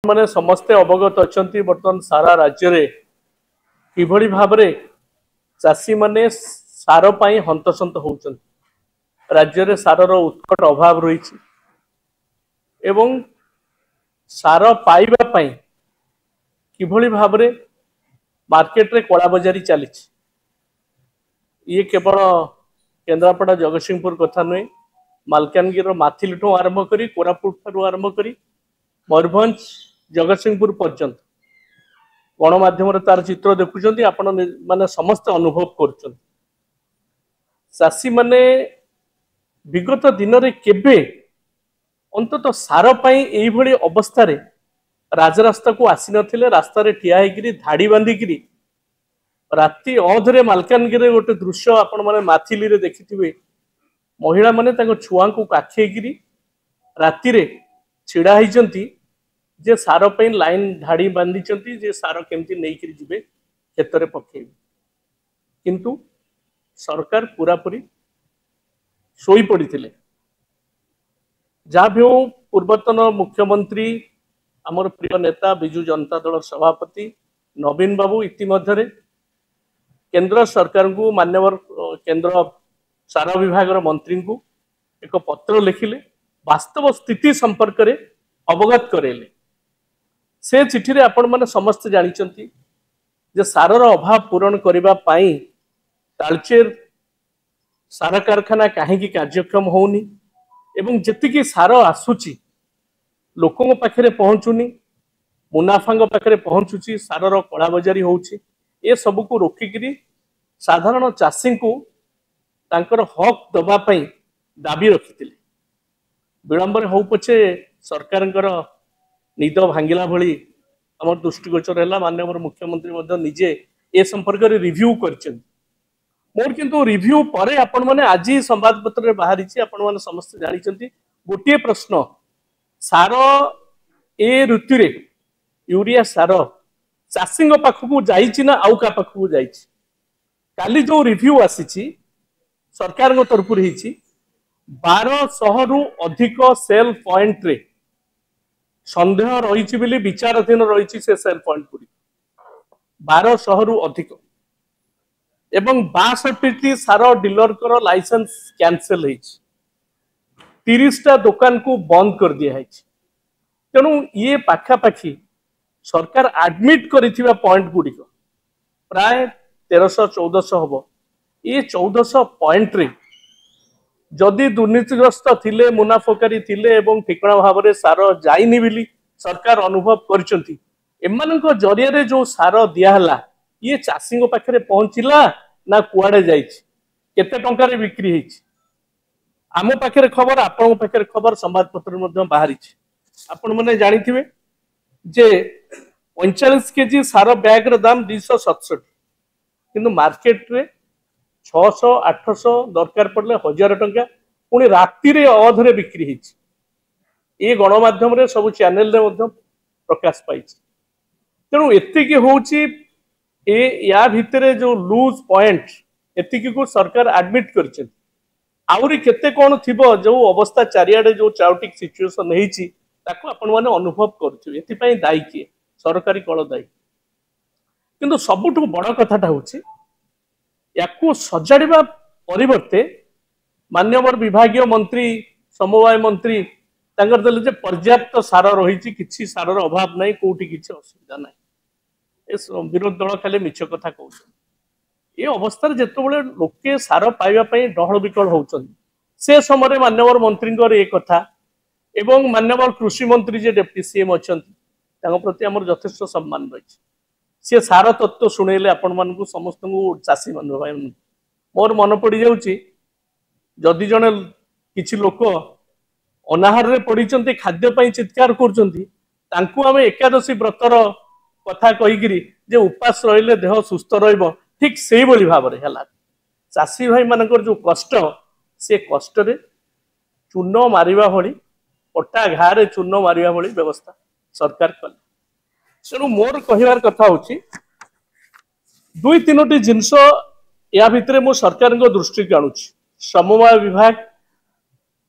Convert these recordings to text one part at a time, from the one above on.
माने समस्ते अवगत अच्छा बर्तमान सारा राज्य रे किभली भाव चाषी माने सार हंतसंत होउछन। राज्य रे सारर उत्कट अभाव रही एवं सार पाइबा पई किभली भाव मार्केट रे कला बजारी चली। ये केवल केन्द्रापड़ा जगतसिंहपुर कथा नुहे, मालकानगिरी माथिलठू आरंभ करी कोरापुट ठारू आरंभ करी मयूरभंज जगतसिंहपुर पर्यंत गणमाध्यम तार चित्र देखुं आपण माने समस्त अनुभव कर चाषी माने विगत दिन में केबे अंतत सार पाई एई भली अवस्था रे राजरास्ता को आसी नथिले। रास्ता रे ठिया हेकिरी धाड़ी बांधिकी राति अधरे मालकानगिरी गोटे दृश्य आपण माने माथिली रे देखिथिबे। महिला माने तांको छुआ को काखेकिरी राति रे छिड़ा होइचंती जे सार पे लाइन धाड़ी बांधी जे सार केमती नहीं करी जिबे खेत रे पकेबे। किंतु सरकार पूरा पूरी सोई पड़िथिले। जहाँ भी हो पूर्वतन मुख्यमंत्री आमर प्रिय नेता बिजू जनता दल सभापति नवीन बाबू इतिमध्य केंद्र सरकार को मान्यवर केंद्र सार विभाग मंत्री को एक पत्र लिखिले, वास्तव स्थिति संपर्क में अवगत करेले। से चिठी रे आपण माने समस्त जानिचंती जे सारर अभाव पूरण करिबा पाई तालचेर सार कारखाना काहेकि कार्यक्षम होउनी एवं जेतिकी सार आसुची लोकों पाखरे पहुंचुनी, मुनाफांग पाखरे पहुंचुची, सारर कला बजारी होउची। ए सब को रोकिकी साधारण चाषी को तांकर हक दबा पाई दाबी रखिथिले। विलंबर हो पछे सरकारंकर निद भांगिला भली आम दृष्टिगोचर है। माननीय मुख्यमंत्री निजे ए संपर्क में रिव्यू कर मोर किंतु रिव्यू पर आपण माने आज संवादपत्र में बाहरी आपण माने समस्त जानी गोटे प्रश्न सार ए ऋतु रे यूरिया सार चाषी पाखक जाइछि ना आउ का पाखक जाइछि। काली जो रिव्यू आसी सरकार तरफ 1200 रु अधिक सेल पॉइंट रे संदेह रही बोली विचाराधीन रही से सेल पॉइंट गुड़ी 1200 रु अधिक एवं 62टी सार डीलर कर लाइसेंस कैंसिल है। 30टा दुकान को बंद कर दिया है। तेणु ये पाखापाखी सरकार एडमिट करिथिबा पॉइंट गुड़ी प्राय 1300-1400 हम। ये 1400 पॉइंट रे जदि दुर्नीतिग्रस्त थिले, मुनाफकारी थिले एवं ठिकणा भाव में सार जाइनी बिली सरकार अनुभव करचंती। एमानक जरिया रे जो सार दियाहला ये चाषी पाखरे पहुंचला ना कुआडे जाइछि, केते टंका रे बिक्री हेछि। आम पाखरे खबर, आपण पाखरे खबर, संवादपत्र में बाहरी। आपण माने जानिथिबे जे 45 केजी सार बैग रे दाम 267 किंतु मार्केट रे 600-800 दरकार पड़े 1000 टंका पुणी राति रे अधरे बिक्री हेछि। ये गणमाध्यम रे सब चैनल रे मध्य प्रकाश पाई। तेणु एतिकी होउची या भितरे जो लूज पॉइंट एतिकी को सरकार एडमिट करछन। आउरी केते कोन थिबो जो अवस्था चारियाडे जो चाउटिक सिचुएशन हेछि ताको आपण माने अनुभव करछु। एति पई दायी किए सरकारी कळ दायी। किंतु सबुठु बड़ कथाटा होछि याकू सजाड़िबा परिवर्ते मान्यवर विभागीय मंत्री समवाय मंत्री तांकर देले जे पर्याप्त सार रही, किसी सारर अभाव नहीं, कोठी किसी असुविधा नहीं। विरोध दल खाली मिछ कथा कहउछ। ये अवस्था जिते लोके सार पाइबा डहल विकल होउछन से समय मान्यवर मंत्री ये कथा एवं मान्यवर कृषि मंत्री जे डेप्टी सीएम अच्छा प्रति आम यथेष सम्मान रही। सी सार तत्व शुणेले आपण मानू समस्त चाषी मान भाई मोर मन पड़ जाऊँगी जदि जड़े किसी लोक अनाहार रे पड़ी खाद्य चित्कार कर एकादशी व्रतर कथा कहीकि जे उपास रहिले देह सुस्थ रहिबो ठीक से भाव में है। चाषी भाई मानकर जो कष्ट से कष्ट रे चून मारिबा भली पट्टा घारे चून मारिबा भली व्यवस्था सरकार कले। तेणु मोर कहबार कथा होची 2-3टी जिनस या भितरे मो सरकार दृष्टि की आणुची। समवाय विभाग,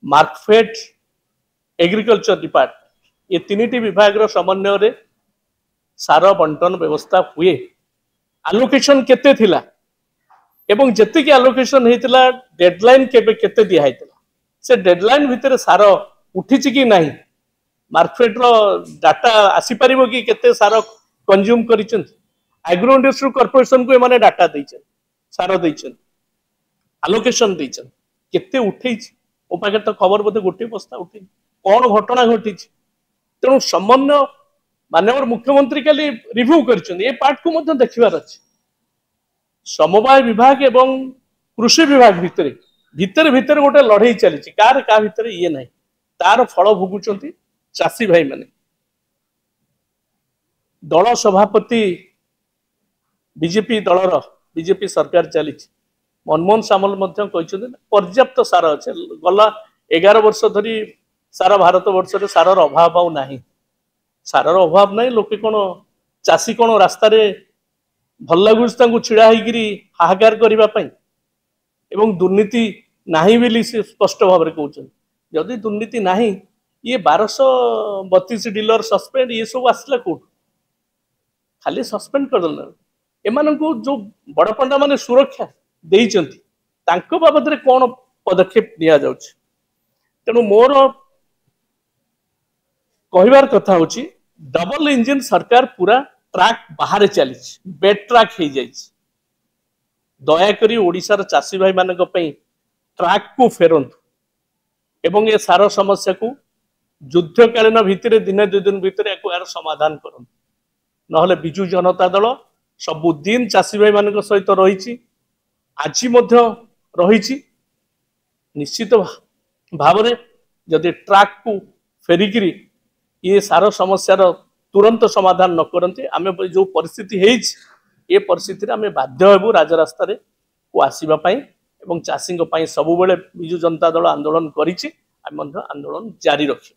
मार्कफेड, एग्रीकल्चर डिपार्टमेंट ये तीन विभाग समन्वय सार बंटन व्यवस्था हुए आलोकेशन केते थिला एवं जति आलोकेशन होता डेडलाइन केते दिया होता से डेडलाइन भितर सार उठी कि नहीं मार्केट रो डाटा आसी परिबो कि केते सार कंज्यूम करिसें एग्रो इंडस्ट्री कॉर्पोरेशन को माने डाटा देइछन सार देइछन आलोकेशन देइछन केते उठै ओ पाखे तो खबर बोधे गोटे बस्ता उठै कौन घटना घटी तेणु समन्वय माननीय मुख्यमंत्री काली रिव्यू करिसें ए पार्ट को मध्य देखिबार अछि समवाय विभाग एवं कृषि विभाग भितर भितर भितर गोटे लड़ाई चली कार का भितर ये नहीं तार फल भोगुचंती चाषी भाई माने दल सभापति बीजेपी दलर बीजेपी सरकार चली मनमोहन सामल मध्य कहते पर्याप्त सार अच्छे गला 11 वर्ष धरी सारा भारत वर्ष रे सारर अभाव आउ नाही सारर अभाव नहीं लोके कौन चाषी कौन रास्ता रे भल लगुच छिड़ा होगी हाहाकार करने एवं दुर्नीति नहीं बोली से स्पष्ट भाव में कहते जदि दुर्नीति नहीं ये 1232 डीलर सस्पेंड ये सब आसला कौट खाली सस्पेंड करदेल एमान को जो बड़ पंडा माने सुरक्षा देइचंती बाबद रे कौन पदक्षेप निया जाउछि तेणु मोर कहबार कथा होछि डबल इंजन सरकार पूरा ट्रैक बाहर चली बेड ट्रैक हो जाए दयाकोरी ओडिशार चाषी भाई मानक पई ट्रैक को फेरंतु एवं ये सार समस्या को युद्धकालीन भितर दिने 2 दिन भितर यार समाधान करंतु नहले बिजु जनता दल सबुदिन चाषी भाई मानक सहित रही आज रही निश्चित भाव में जदि ट्रैक को फेरिकी ये सार समस्यार तुरंत समाधान न करते आम जो परिस्थिति है परिस्थिति आम बाध्य हेबु राजरास्ता को आसवाई एवं चाषी सब बिजु जनता दल आंदोलन करिछि आम आंदोलन जारी रखी।